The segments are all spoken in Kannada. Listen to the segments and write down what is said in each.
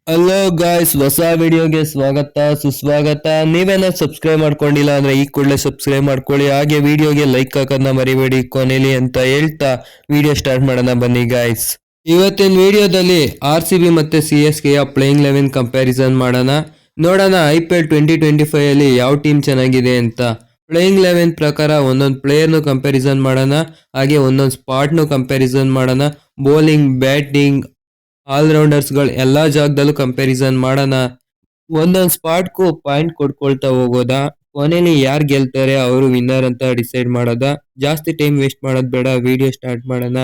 ಹಲೋ ಗಾಯ್ಸ್, ಹೊಸ ವಿಡಿಯೋಗೆ ಸ್ವಾಗತ ಸುಸ್ವಾಗತ. ನೀವೇನ ಸಬ್ಸ್ಕ್ರೈಬ್ ಮಾಡ್ಕೊಂಡಿಲ್ಲ ಅಂದ್ರೆ ಈ ಕೂಡಲೇ ಸಬ್ಸ್ಕ್ರೈಬ್ ಮಾಡ್ಕೊಳ್ಳಿ. ಹಾಗೆ ವಿಡಿಯೋಗೆ ಲೈಕ್ ಹಾಕೋದನ್ನ ಮರಿಬೇಡಿ ಕೊನೆಲಿ ಅಂತ ಹೇಳ್ತಾ ವಿಡಿಯೋ ಸ್ಟಾರ್ಟ್ ಮಾಡೋಣ ಬನ್ನಿ ಗಾಯ್ಸ್. ಇವತ್ತಿನ ವಿಡಿಯೋದಲ್ಲಿ RCB ಮತ್ತೆ CSK ಯ ಪ್ಲೇಯಿಂಗ್ 11 ಕಂಪ್ಯಾರಿಸನ್ ಮಾಡೋಣ. ನೋಡೋಣ IPL 2025 ಅಲ್ಲಿ ಯಾವ ಟೀಮ್ ಚೆನ್ನಾಗಿದೆ ಅಂತ. ಪ್ಲೇಯಿಂಗ್ 11 ಪ್ರಕಾರ ಒಂದೊಂದು ಪ್ಲೇಯರ್ನು ಕಂಪ್ಯಾರಿಸನ್ ಮಾಡೋಣ, ಹಾಗೆ ಒಂದೊಂದು ಸ್ಪಾಟ್ನು ಕಂಪ್ಯಾರಿಸನ್ ಮಾಡೋಣ. ಬೌಲಿಂಗ್, ಬ್ಯಾಟಿಂಗ್, ಆಲ್ರೌಂಡರ್ಸ್ ಗಳು ಎಲ್ಲಾ ಜಾಗದಲ್ಲೂ ಕಂಪ್ಯಾರಿಸನ್ ಮಾಡೋಣ. ಒಂದೊಂದು ಸ್ಪಾಟ್ಗೂ ಪಾಯಿಂಟ್ ಕೊಡ್ಕೊಳ್ತಾ ಹೋಗೋದಾ, ಕೊನೆಯಲ್ಲಿ ಯಾರು ಗೆಲ್ತಾರೆ ಅವರು ವಿನ್ನರ್ ಅಂತ ಡಿಸೈಡ್ ಮಾಡೋದಾ. ಜಾಸ್ತಿ ಟೈಮ್ ವೇಸ್ಟ್ ಮಾಡೋದ್ ಬೇಡ, ವಿಡಿಯೋ ಸ್ಟಾರ್ಟ್ ಮಾಡೋಣ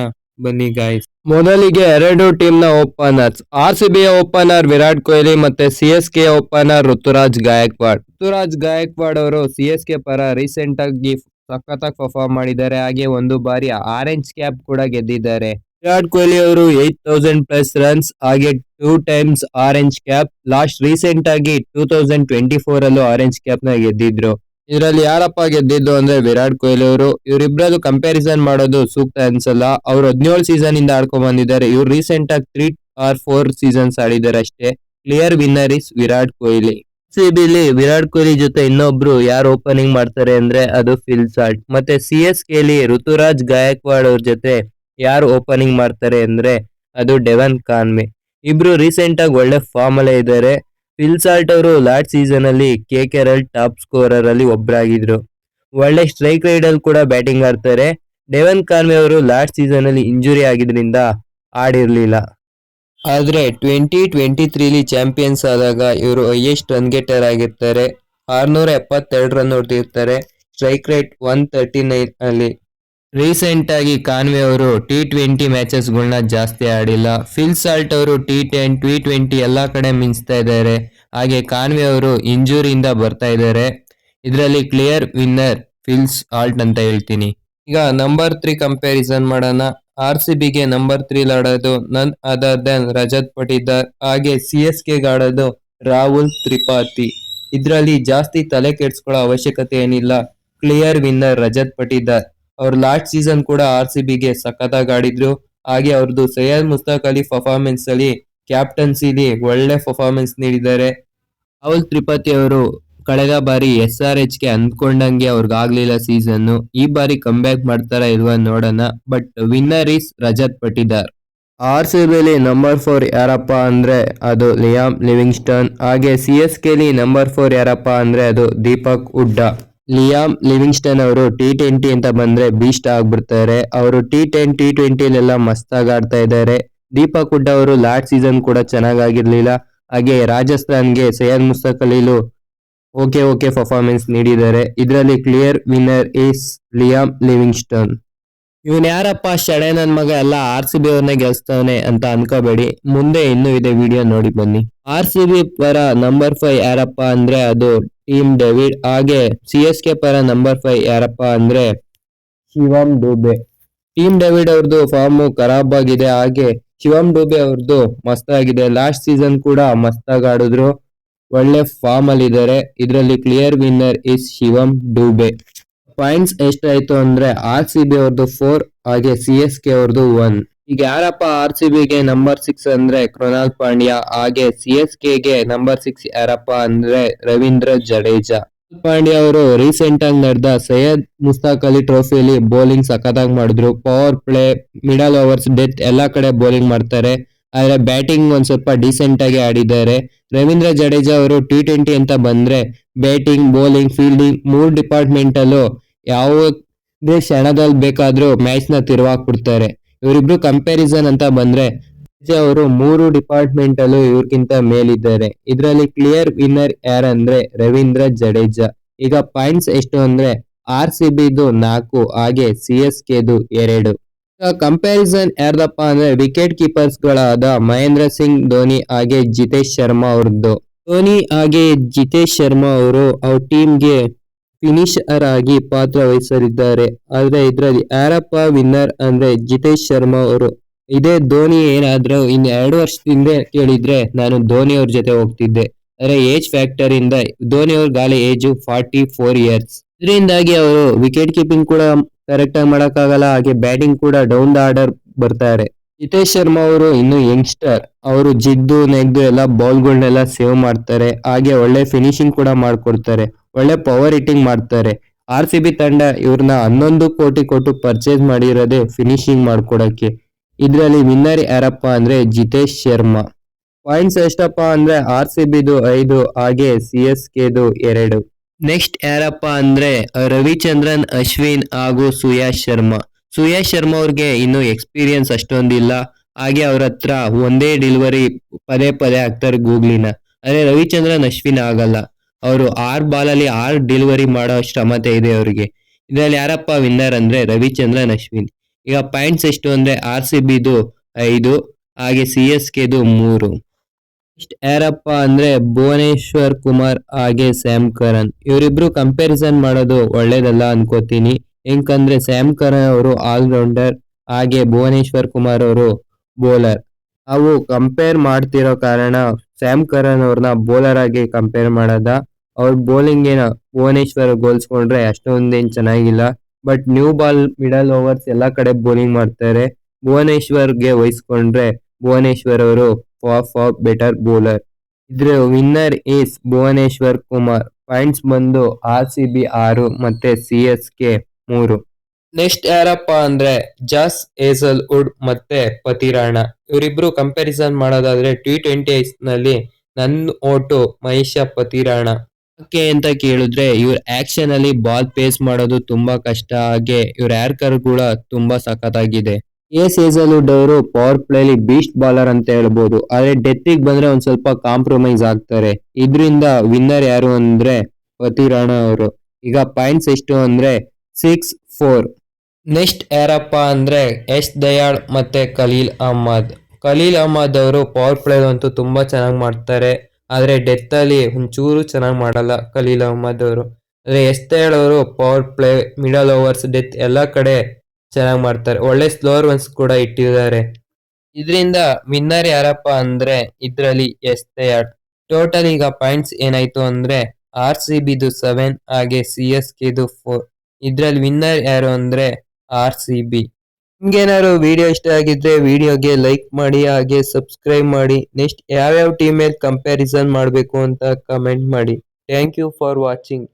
ಬನ್ನಿ ಗಾಯ್ಸ್. ಮೊದಲಿಗೆ ಎರಡು ಟೀಮ್ ನ ಓಪನರ್ಸ್. RCB ಯ ಓಪನರ್ ವಿರಾಟ್ ಕೊಹ್ಲಿ ಮತ್ತೆ CSK ಯ ಓಪನರ್ ಋತುರಾಜ್ ಗಾಯಕ್ವಾಡ್. ಋತುರಾಜ್ ಗಾಯಕ್ವಾಡ್ ಅವರು CSK ಪರ ರೀಸೆಂಟ್ ಆಗಿ ಸಖತ್ತಾಗಿ ಪರ್ಫಾರ್ಮ್ ಮಾಡಿದ್ದಾರೆ, ಹಾಗೆ ಒಂದು ಬಾರಿ ಆರೆಂಜ್ ಕ್ಯಾಪ್ ಕೂಡ ಗೆದ್ದಿದ್ದಾರೆ. ವಿರಾಟ್ ಕೊಹ್ಲಿ ಅವರು 8000+ ರನ್ಸ್, ಹಾಗೆ 2 times orange cap. Last recent ಆಗಿ 2024 ಅಲ್ಲೂ ಆರೆಂಜ್ ಕ್ಯಾಪ್ ನ ಗೆದ್ದಿದ್ರು. ಇದರಲ್ಲಿ ಯಾರಪ್ಪ ಗೆದ್ದಿದ್ದು ಅಂದ್ರೆ ವಿರಾಟ್ ಕೊಹ್ಲಿ ಅವರು. ಇವರಿಬ್ಬರದು ಕಂಪ್ಯಾರಿಸನ್ ಮಾಡೋದು ಸೂಕ್ತ ಅನ್ಸಲ್ಲ. ಅವ್ರು 17 ಸೀಸನ್ ಇಂದ ಆಡ್ಕೊಂಡ್ ಬಂದಿದ್ದಾರೆ. ಇವ್ರು ರೀಸೆಂಟ್ ಆಗಿ 3 or 4 ಸೀಸನ್ಸ್ ಆಡಿದ್ದಾರೆ ಅಷ್ಟೇ. Clear winner is Virat Kohli. CBಲಿ ವಿರಾಟ್ ಕೊಹ್ಲಿ ಜೊತೆ ಇನ್ನೊಬ್ರು ಯಾರು ಓಪನಿಂಗ್ ಮಾಡ್ತಾರೆ ಅಂದ್ರೆ ಅದು ಫಿಲ್ ಸಾಲ್ಟ್. ಮತ್ತೆ CSKಲಿ ಋತುರಾಜ್ ಗಾಯಕ್ವಾಡ್ ಅವ್ರ ಜೊತೆ ಯಾರು ಓಪನಿಂಗ್ ಮಾಡ್ತಾರೆ ಅಂದ್ರೆ ಅದು ಡೆವನ್ ಕಾನ್ವೆ. ಇಬ್ರು ರೀಸೆಂಟ್ ಆಗಿ ಒಳ್ಳೆ ಫಾರ್ಮ್ ಅಲ್ಲೇ ಇದ್ದಾರೆ. ಫಿಲ್ ಸಾಲ್ಟ್ ಅವರು ಲಾಸ್ಟ್ ಸೀಸನ್ ಅಲ್ಲಿ KKR ಟಾಪ್ ಸ್ಕೋರರ್ ಅಲ್ಲಿ ಒಬ್ಬರಾಗಿದ್ರು. ಒಳ್ಳೆ ಸ್ಟ್ರೈಕ್ ರೈಡ್ ಅಲ್ಲಿ ಕೂಡ ಬ್ಯಾಟಿಂಗ್ ಆಡ್ತಾರೆ. ಡೆವನ್ ಕಾನ್ವೆ ಅವರು ಲಾಸ್ಟ್ ಸೀಸನ್ ಅಲ್ಲಿ ಇಂಜುರಿ ಆಗಿದ್ರಿಂದ ಆಡಿರ್ಲಿಲ್ಲ. ಆದ್ರೆ 2023ಲಿ ಚಾಂಪಿಯನ್ಸ್ ಆದಾಗ ಇವರು ಹೈಯೆಸ್ಟ್ ರನ್ ಗೆಟರ್ ಆಗಿರ್ತಾರೆ. 672 ರನ್ ಹೊಡೆದಿರ್ತಾರೆ. ಸ್ಟ್ರೈಕ್ ರೇಟ್ 139 ಅಲ್ಲಿ. ರೀಸೆಂಟ್ ಆಗಿ ಕಾನ್ವೆ ಅವರು T20 ಮ್ಯಾಚಸ್ ಗಳನ್ನ ಜಾಸ್ತಿ ಆಡಿಲ್ಲ. ಫಿಲ್ ಸಾಲ್ಟ್ ಅವರು T10, T20 ಎಲ್ಲಾ ಕಡೆ ಮಿಂಚ್ತಾ ಇದ್ದಾರೆ. ಹಾಗೆ ಕಾನ್ವೆ ಅವರು ಇಂಜುರಿಯಿಂದ ಬರ್ತಾ ಇದ್ದಾರೆ. ಇದರಲ್ಲಿ ಕ್ಲಿಯರ್ ವಿನ್ನರ್ ಫಿಲ್ ಸಾಲ್ಟ್ ಅಂತ ಹೇಳ್ತೀನಿ. ಈಗ ನಂಬರ್ 3 ಕಂಪ್ಯಾರಿಸನ್ ಮಾಡೋಣ. RCBಗೆ ನಂಬರ್ 3 ಆಡೋದು ನನ್ ಅದರ್ ದನ್ ರಜತ್ ಪಟಿದಾರ್, ಹಾಗೆ CSK ಆಡೋದು ರಾಹುಲ್ ತ್ರಿಪಾಠಿ. ಇದರಲ್ಲಿ ಜಾಸ್ತಿ ತಲೆ ಕೆಡ್ಸ್ಕೊಳ್ಳೋ ಅವಶ್ಯಕತೆ ಏನಿಲ್ಲ. Clear winner Rajat Patidar. ಅವ್ರು ಲಾಸ್ಟ್ ಸೀಸನ್ ಕೂಡ RCBಗೆ ಸಖತ್ತಾಗಿ ಆಡಿದ್ರು. ಹಾಗೆ ಅವ್ರದ್ದು ಸೈಯದ್ ಮುಸ್ತಾಕ್ ಅಲಿ ಪರ್ಫಾರ್ಮೆನ್ಸ್ ಅಲ್ಲಿ ಕ್ಯಾಪ್ಟನ್ಸಿಲಿ ಒಳ್ಳೆ ಪರ್ಫಾರ್ಮೆನ್ಸ್ ನೀಡಿದ್ದಾರೆ. ರಾಹುಲ್ ತ್ರಿಪಾಠಿ ಅವರು ಕಳೆದ ಬಾರಿ SRHಗೆ ಅಂದ್ಕೊಂಡಂಗೆ ಅವ್ರಿಗಾಗ್ಲಿಲ್ಲ ಸೀಸನ್. ಈ ಬಾರಿ ಕಂಬ್ಯಾಕ್ ಮಾಡ್ತಾರಾ ಇಲ್ವಾ ನೋಡೋಣ. But winner is Rajat Patidar. RCBಲಿ ನಂಬರ್ 4 ಯಾರಪ್ಪ ಅಂದ್ರೆ ಅದು ಲಿಯಾಮ್ ಲಿವಿಂಗ್ಸ್ಟನ್. ಹಾಗೆ CSKಲಿ ನಂಬರ್ 4 ಯಾರಪ್ಪ ಅಂದ್ರೆ ಅದು ದೀಪಕ್ ಹುಡ್ಡಾ. ಲಿಯಾಮ್ ಲಿವಿಂಗ್ಸ್ಟನ್ ಅವರು T20 ಅಂತ ಬಂದ್ರೆ ಬೀಸ್ಟ್ ಆಗ್ಬಿಡ್ತಾರೆ. ಅವರು T10, T20 ಮಸ್ತಾಗಿ ಆಡ್ತಾ ಇದ್ದಾರೆ. ದೀಪಕ್ ಹುಡ್ಡಾ ಅವರು ಲಾಸ್ಟ್ ಸೀಸನ್ ಕೂಡ ಚೆನ್ನಾಗಿರ್ಲಿಲ್ಲ. ಹಾಗೆ ರಾಜಸ್ಥಾನ್ಗೆ ಸೈಯದ್ ಮುಸ್ತಾಕ್ ಅಲಿಲು ಓಕೆ ಪರ್ಫಾರ್ಮೆನ್ಸ್ ನೀಡಿದ್ದಾರೆ. ಇದರಲ್ಲಿ clear winner is Liam Livingstone. ಇವನ್ ಯಾರಪ್ಪ ಶಡೆ ನನ್ ಮಗ ಎಲ್ಲ RCB ಅವ್ರನ್ನ ಗೆಲ್ಸ್ತಾವನೆ ಅಂತ ಅನ್ಕೋಬೇಡಿ, ಮುಂದೆ ಇನ್ನೂ ಇದೆ ವಿಡಿಯೋ ನೋಡಿ ಬನ್ನಿ. RCB ಪರ ನಂಬರ್ 5 ಯಾರಪ್ಪ ಅಂದ್ರೆ ಅದು ಟೀಮ್ ಡೇವಿಡ್. ಹಾಗೆ CSK ಪರ ನಂಬರ್ 5 ಯಾರಪ್ಪ ಅಂದ್ರೆ ಶಿವಮ್ ಡುಬೆ. ಟೀಮ್ ಡೇವಿಡ್ ಅವ್ರದ್ದು ಫಾರ್ಮ್ ಖರಾಬ್ ಆಗಿದೆ, ಹಾಗೆ ಶಿವಮ್ ಡುಬೆ ಅವ್ರದ್ದು ಮಸ್ತಾಗಿದೆ. ಲಾಸ್ಟ್ ಸೀಸನ್ ಕೂಡ ಮಸ್ತಾಗಿ ಆಡಿದ್ರು, ಒಳ್ಳೆ ಫಾರ್ಮ್ ಅಲ್ಲಿ ಇದ್ದಾರೆ. ಇದರಲ್ಲಿ clear winner is Shivam Dube. Points ಎಷ್ಟಾಯ್ತು ಅಂದ್ರೆ RCB ಅವ್ರದ್ದು 4, ಹಾಗೆ CSK ಅವ್ರದ್ದು 1. ಈಗ ಯಾರಪ್ಪ RCBಗೆ ನಂಬರ್ 6 ಅಂದ್ರೆ ಕೃಣಾಲ್ ಪಾಂಡ್ಯ, ಹಾಗೆ CSKಗೆ ನಂಬರ್ 6 ಯಾರಪ್ಪ ಅಂದ್ರೆ ರವೀಂದ್ರ ಜಡೇಜಾ. ಪಾಂಡ್ಯ ಅವರು ರೀಸೆಂಟ್ ಆಗಿ ನಡೆದ ಸೈಯದ್ ಮುಸ್ತಾಕ್ ಅಲಿ ಟ್ರೋಫಿಯಲ್ಲಿ ಬೌಲಿಂಗ್ ಸಖತ್ತಾಗಿ ಮಾಡಿದ್ರು. Power play, middle overs, death ಎಲ್ಲಾ ಕಡೆ ಬೌಲಿಂಗ್ ಮಾಡ್ತಾರೆ. ಆದ್ರೆ ಬ್ಯಾಟಿಂಗ್ ಒಂದ್ ಸ್ವಲ್ಪ ಡೀಸೆಂಟ್ ಆಗಿ ಆಡಿದ್ದಾರೆ. ರವೀಂದ್ರ ಜಡೇಜಾ ಅವರು T20 ಅಂತ ಬಂದ್ರೆ ಬ್ಯಾಟಿಂಗ್, ಬೌಲಿಂಗ್, ಫೀಲ್ಡಿಂಗ್ 3 ಡಿಪಾರ್ಟ್ಮೆಂಟ್ ಅಲ್ಲೂ ಯಾವುದೇ ಕ್ಷಣದಲ್ಲಿ ಬೇಕಾದ್ರೂ ಮ್ಯಾಚ್ ನ ತಿರುವಾಕ್ಬಿಡ್ತಾರೆ. ಇವರಿಬ್ರು ಕಂಪ್ಯಾರಿಸನ್ ಅಂತ ಬಂದ್ರೆ ಅವರು 3 ಡಿಪಾರ್ಟ್ಮೆಂಟ್ ಅಲ್ಲೂ ಇವ್ರಿಗಿಂತ ಮೇಲಿದ್ದಾರೆ. ಇದರಲ್ಲಿ ಕ್ಲಿಯರ್ ವಿನ್ನರ್ ಯಾರಂದ್ರೆ ರವೀಂದ್ರ ಜಡೇಜಾ. ಈಗ ಪಾಯಿಂಟ್ಸ್ ಎಷ್ಟು ಅಂದ್ರೆ RCBದು 4, ಹಾಗೆ CSKದು 2. ಕಂಪ್ಯಾರಿಸನ್ ಯಾರ್ದಪ್ಪ ಅಂದ್ರೆ ವಿಕೆಟ್ ಕೀಪರ್ಸ್ ಗಳಾದ ಮಹೇಂದ್ರ ಸಿಂಗ್ ಧೋನಿ ಹಾಗೆ ಜಿತೇಶ್ ಶರ್ಮಾ ಅವ್ರದ್ದು. ಧೋನಿ ಹಾಗೆ ಜಿತೇಶ್ ಶರ್ಮಾ ಅವರು ಅವ್ರ ಟೀಮ್ಗೆ ಫಿನಿಶರ್ ಆಗಿ ಪಾತ್ರ ವಹಿಸಲಿದ್ದಾರೆ. ಆದ್ರೆ ಇದ್ರಲ್ಲಿ ಯಾರಪ್ಪ ವಿನ್ನರ್ ಅಂದ್ರೆ ಜಿತೇಶ್ ಶರ್ಮಾ ಅವರು. ಇದೇ ಧೋನಿ ಏನಾದ್ರೂ ಇನ್ 2 ವರ್ಷದಿಂದ ಕೇಳಿದ್ರೆ ನಾನು ಧೋನಿ ಅವ್ರ ಜೊತೆ ಹೋಗ್ತಿದ್ದೆ. ಆದ್ರೆ ಏಜ್ ಫ್ಯಾಕ್ಟರ್ ಇಂದ ಧೋನಿ ಅವ್ರ ಗಾಲಿ ಏಜ್ 44 ಇಯರ್ಸ್. ಇದರಿಂದಾಗಿ ಅವರು ವಿಕೆಟ್ ಕೀಪಿಂಗ್ ಕೂಡ ಕರೆಕ್ಟ್ ಆಗಿ ಮಾಡಕ್ಕಾಗಲ್ಲ, ಹಾಗೆ ಬ್ಯಾಟಿಂಗ್ ಕೂಡ ಡೌನ್ ದ ಆರ್ಡರ್ ಬರ್ತಾರೆ. ಹಿತೇಶ್ ಶರ್ಮಾ ಅವರು ಇನ್ನು ಯಂಗ್ಸ್ಟರ್. ಅವರು ಜಿದ್ದು ನೆಗ್ದು ಎಲ್ಲ ಬಾಲ್ಗಳನ್ನೆಲ್ಲ ಸೇವ್ ಮಾಡ್ತಾರೆ. ಹಾಗೆ ಒಳ್ಳೆ ಫಿನಿಶಿಂಗ್ ಕೂಡ ಮಾಡ್ಕೊಡ್ತಾರೆ. ಒಳ್ಳೆ ಪವರ್ ಹಿಟ್ಟಿಂಗ್ ಮಾಡ್ತಾರೆ. RCB ತಂಡ ಇವ್ರನ್ನ 11 ಕೋಟಿ ಕೊಟ್ಟು ಪರ್ಚೇಸ್ ಮಾಡಿರೋದೇ ಫಿನಿಶಿಂಗ್ ಮಾಡ್ಕೊಡಕ್ಕೆ. ಇದ್ರಲ್ಲಿ ವಿನ್ನರ್ ಯಾರಪ್ಪ ಅಂದ್ರೆ ಜಿತೇಶ್ ಶರ್ಮಾ. ಪಾಯಿಂಟ್ಸ್ ಎಷ್ಟಪ್ಪ ಅಂದ್ರೆ RCBದು 5 ಹಾಗೆ CSKದು 2. ನೆಕ್ಸ್ಟ್ ಯಾರಪ್ಪ ಅಂದ್ರೆ ರವಿಚಂದ್ರನ್ ಅಶ್ವಿನ್ ಹಾಗೂ ಸುಯಾಶ್ ಶರ್ಮಾ. ಸುಯಾಶ್ ಶರ್ಮಾ ಅವ್ರಿಗೆ ಇನ್ನು ಎಕ್ಸ್ಪೀರಿಯನ್ಸ್ ಅಷ್ಟೊಂದಿಲ್ಲ. ಹಾಗೆ ಅವ್ರ ಹತ್ರ ಒಂದೇ ಡೆಲಿವರಿ ಪದೇ ಪದೇ ಆಗ್ತಾರೆ ಗೂಗ್ಲಿನ. ಅದೇ ರವಿಚಂದ್ರನ್ ಅಶ್ವಿನ್ ಆಗಲ್ಲ. ಅವರು 6 ಬಾಲಲ್ಲಿ 6 ಡೆಲಿವರಿ ಮಾಡೋ ಕ್ಷಮತೆ ಇದೆ ಅವರಿಗೆ. ಇದರಲ್ಲಿ ಯಾರಪ್ಪ ವಿನ್ನರ್ ಅಂದ್ರೆ ರವಿಚಂದ್ರನ್ ಅಶ್ವಿನ್. ಈಗ ಪಾಯಿಂಟ್ಸ್ ಎಷ್ಟು ಅಂದ್ರೆ RCBದು 5 ಹಾಗೆ CSKದು 3. ನೆಕ್ಸ್ಟ್ ಯಾರಪ್ಪ ಅಂದ್ರೆ ಭುವನೇಶ್ವರ್ ಕುಮಾರ್ ಹಾಗೆ ಸ್ಯಾಮ್ ಕರನ್. ಇವರಿಬ್ರು ಕಂಪ್ಯಾರಿಸನ್ ಮಾಡೋದು ಒಳ್ಳೇದಲ್ಲ ಅನ್ಕೋತೀನಿ. ಯಾಕಂದ್ರೆ ಸ್ಯಾಮ್ ಕರನ್ ಅವರು ಆಲ್ರೌಂಡರ್ ಹಾಗೆ ಭುವನೇಶ್ವರ್ ಕುಮಾರ್ ಅವರು ಬೌಲರ್. ನಾವು ಕಂಪೇರ್ ಮಾಡ್ತಿರೋ ಕಾರಣ ಸ್ಯಾಮ್ ಕರನ್ ಅವ್ರನ್ನ ಬೌಲರ್ ಆಗಿ ಕಂಪೇರ್ ಮಾಡೋದ. ಅವ್ರ ಬೌಲಿಂಗ್ ಏನ ಭುವನೇಶ್ವರ್ ಹೋಲ್ಸ್ಕೊಂಡ್ರೆ ಅಷ್ಟೊಂದೇನ್ ಚೆನ್ನಾಗಿಲ್ಲ. But new ball middle overs ಎಲ್ಲಾ ಕಡೆ ಬೌಲಿಂಗ್ ಮಾಡ್ತಾರೆ. ಭುವನೇಶ್ವರ್ಗೆ ವಹಿಸ್ಕೊಂಡ್ರೆ ಭುವನೇಶ್ವರ್ ಅವರು ಫಾರ್ ಬೆಟರ್ ಬೌಲರ್. ಇದ್ರ winner is Bhuvneshwar Kumar. Points ಬಂದು RCB 6 ಮತ್ತೆ CSK 3. ನೆಕ್ಸ್ಟ್ ಯಾರಪ್ಪ ಅಂದ್ರೆ ಜಾಸ್ ಹೇಸಲ್ವುಡ್ ಮತ್ತೆ ಪತಿರಾಣ. ಇವರಿಬ್ರು ಕಂಪ್ಯಾರಿಸನ್ ಮಾಡೋದಾದ್ರೆ T20 ನಲ್ಲಿ ನನ್ನ ಓಟು ಮಹೇಶ ಪತಿರಾಣ. ಯಾಕೆ ಅಂತ ಕೇಳಿದ್ರೆ ಇವ್ರ ಆಕ್ಷನ್ ಅಲ್ಲಿ ಬಾಲ್ ಪೇಸ್ ಮಾಡೋದು ತುಂಬಾ ಕಷ್ಟ. ಹಾಗೆ ಇವ್ರ ಯಾರ್ಕರ್ ಕೂಡ ತುಂಬಾ ಸಖತ್ತಾಗಿದೆ. ಹೇಸಲ್ವುಡ್ ಅವರು ಪವರ್ ಪ್ಲೇಲಿ ಬೀಸ್ಟ್ ಬಾಲರ್ ಅಂತ ಹೇಳ್ಬೋದು. ಆದ್ರೆ ಡೆತ್ತಿಗೆ ಬಂದ್ರೆ ಒಂದ್ ಸ್ವಲ್ಪ ಕಾಂಪ್ರಮೈಸ್ ಆಗ್ತಾರೆ. ಇದ್ರಿಂದ ವಿನ್ನರ್ ಯಾರು ಅಂದ್ರೆ ಪತಿರಾಣ ಅವರು. ಈಗ ಪಾಯಿಂಟ್ಸ್ ಎಷ್ಟು ಅಂದ್ರೆ 6-4. ನೆಕ್ಸ್ಟ್ ಯಾರಪ್ಪ ಅಂದ್ರೆ ದಯಾಳ್ ಮತ್ತೆ ಖಲೀಲ್ ಅಹ್ಮದ್. ಖಲೀಲ್ ಅಹ್ಮದ್ ಅವರು ಪವರ್ ಪ್ಲೇ ಅಂತೂ ತುಂಬಾ ಚೆನ್ನಾಗಿ ಮಾಡ್ತಾರೆ. ಆದ್ರೆ ಡೆತ್ ಅಲ್ಲಿ ಒಂಚೂರು ಚೆನ್ನಾಗಿ ಮಾಡಲ್ಲ ಖಲೀಲ್ ಅಹ್ಮದ್ ಅವರು. ಆದ್ರೆ ದಯಾಳ್ ಅವರು power play, middle overs, death ಎಲ್ಲಾ ಕಡೆ ಚೆನ್ನಾಗಿ ಮಾಡ್ತಾರೆ. ಒಳ್ಳೆ ಸ್ಲೋವರ್ ಒನ್ಸ್ ಕೂಡ ಇಟ್ಟಿದ್ದಾರೆ. ಇದರಿಂದ ವಿನ್ನರ್ ಯಾರಪ್ಪ ಅಂದ್ರೆ ಇದ್ರಲ್ಲಿ ದಯಾಳ್. ಟೋಟಲ್ ಈಗ ಪಾಯಿಂಟ್ಸ್ ಏನಾಯ್ತು ಅಂದ್ರೆ RCBದು 7 ಹಾಗೆ CSKದು 4. ಇದ್ರಲ್ಲಿ ವಿನ್ನರ್ ಯಾರು ಅಂದ್ರೆ RCB. ನಿಮ್ಗೇನಾದ್ರು ವಿಡಿಯೋ ಇಷ್ಟ ಆಗಿದ್ರೆ ವಿಡಿಯೋಗೆ ಲೈಕ್ ಮಾಡಿ ಹಾಗೆ ಸಬ್ಸ್ಕ್ರೈಬ್ ಮಾಡಿ. ನೆಕ್ಸ್ಟ್ ಯಾವ್ಯಾವ ಟೀಮ್ ಮೇಲೆ ಕಂಪ್ಯಾರಿಸನ್ ಮಾಡಬೇಕು ಅಂತ ಕಮೆಂಟ್ ಮಾಡಿ. Thank you for watching.